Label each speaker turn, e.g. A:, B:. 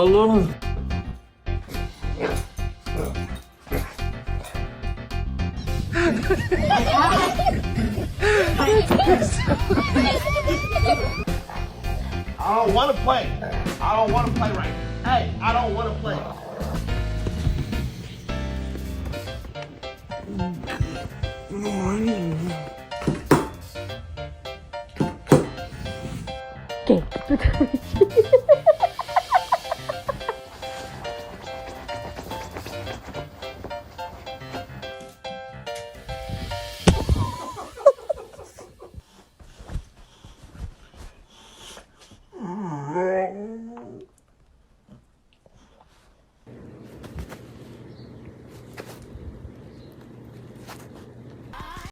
A: Oğlum.
B: I don't want to play. I don't want to play right now. Hey, I don't want to play.
A: Morning.